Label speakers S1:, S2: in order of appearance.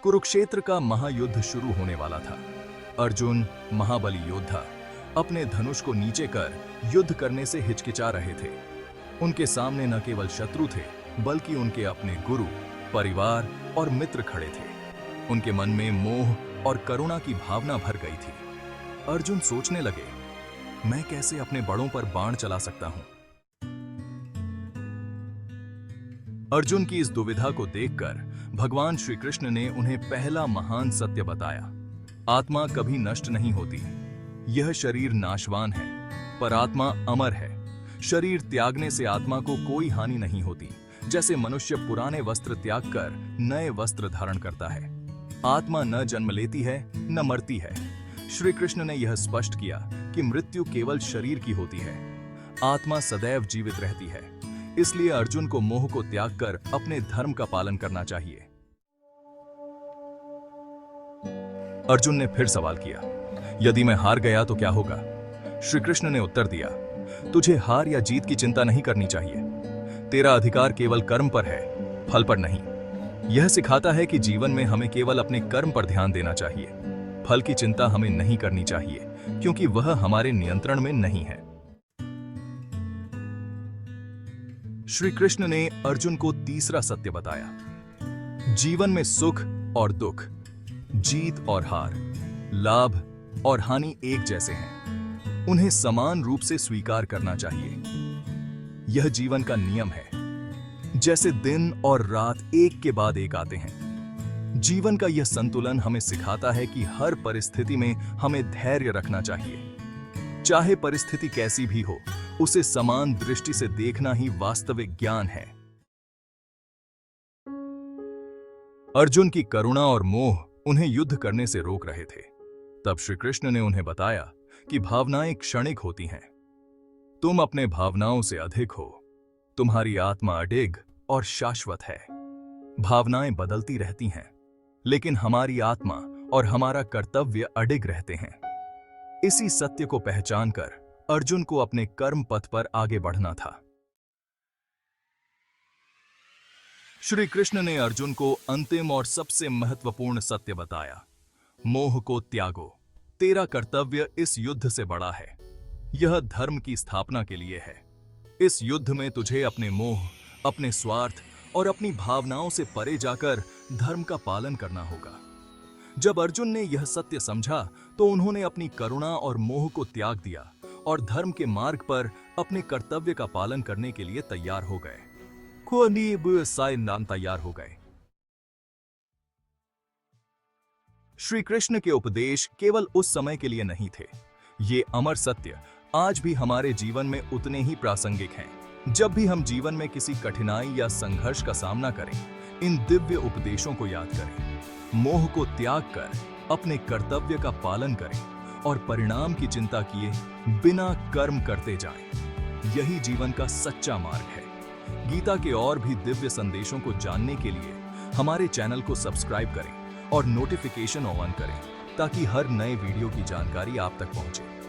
S1: कुरुक्षेत्र का महायुद्ध शुरू होने वाला था। अर्जुन, महाबली योद्धा, अपने धनुष को नीचे कर युद्ध करने से हिचकिचा रहे थे। उनके सामने न केवल शत्रु थे, बल्कि उनके अपने गुरु, परिवार और मित्र खड़े थे। उनके मन में मोह और करुणा की भावना भर गई थी। अर्जुन सोचने लगे, मैं कैसे अपने बड़ों पर बाण चला सकता हूं? अर्जुन की इस दुविधा को देखकर भगवान श्री कृष्ण ने उन्हें पहला महान सत्य बताया। आत्मा कभी नष्ट नहीं होती। यह शरीर नाशवान है, पर आत्मा अमर है। शरीर त्यागने से आत्मा को कोई हानि नहीं होती। जैसे मनुष्य पुराने वस्त्र त्याग कर नए वस्त्र धारण करता है, आत्मा न जन्म लेती है न मरती है। श्री कृष्ण ने यह स्पष्ट किया कि मृत्यु केवल शरीर की होती है, आत्मा सदैव जीवित रहती है। इसलिए अर्जुन को मोह को त्याग कर अपने धर्म का पालन करना चाहिए। अर्जुन ने फिर सवाल किया, यदि मैं हार गया तो क्या होगा? श्री कृष्ण ने उत्तर दिया, तुझे हार या जीत की चिंता नहीं करनी चाहिए। तेरा अधिकार केवल कर्म पर है, फल पर नहीं। यह सिखाता है कि जीवन में हमें केवल अपने कर्म पर ध्यान देना चाहिए। फल की चिंता हमें नहीं करनी चाहिए, क्योंकि वह हमारे नियंत्रण में नहीं है। श्री कृष्ण ने अर्जुन को तीसरा सत्य बताया। जीवन में सुख और दुख, जीत और हार, लाभ और हानि एक जैसे हैं। उन्हें समान रूप से स्वीकार करना चाहिए। यह जीवन का नियम है। जैसे दिन और रात एक के बाद एक आते हैं, जीवन का यह संतुलन हमें सिखाता है कि हर परिस्थिति में हमें धैर्य रखना चाहिए। चाहे परिस्थिति कैसी भी हो, उसे समान दृष्टि से देखना ही वास्तविक ज्ञान है। अर्जुन की करुणा और मोह उन्हें युद्ध करने से रोक रहे थे। तब श्री कृष्ण ने उन्हें बताया कि भावनाएं क्षणिक होती हैं। तुम अपने भावनाओं से अधिक हो। तुम्हारी आत्मा अडिग और शाश्वत है। भावनाएं बदलती रहती हैं, लेकिन हमारी आत्मा और हमारा कर्तव्य अडिग रहते हैं। इसी सत्य को पहचानकर अर्जुन को अपने कर्म पथ पर आगे बढ़ना था। श्री कृष्ण ने अर्जुन को अंतिम और सबसे महत्वपूर्ण सत्य बताया। मोह को त्यागो। तेरा कर्तव्य इस युद्ध से बड़ा है। यह धर्म की स्थापना के लिए है। इस युद्ध में तुझे अपने मोह, अपने स्वार्थ और अपनी भावनाओं से परे जाकर धर्म का पालन करना होगा। जब अर्जुन ने यह सत्य समझा, तो उन्होंने अपनी करुणा और मोह को त्याग दिया और धर्म के मार्ग पर अपने कर्तव्य का पालन करने के लिए तैयार हो गए। तैयार हो गए। श्री कृष्ण के उपदेश केवल उस समय के लिए नहीं थे। ये अमर सत्य आज भी हमारे जीवन में उतने ही प्रासंगिक हैं। जब भी हम जीवन में किसी कठिनाई या संघर्ष का सामना करें, इन दिव्य उपदेशों को याद करें। मोह को त्याग कर अपने कर्तव्य का पालन करें और परिणाम की चिंता किए बिना कर्म करते जाएं। यही जीवन का सच्चा मार्ग है। गीता के और भी दिव्य संदेशों को जानने के लिए हमारे चैनल को सब्सक्राइब करें और नोटिफिकेशन ऑन करें, ताकि हर नए वीडियो की जानकारी आप तक पहुंचे।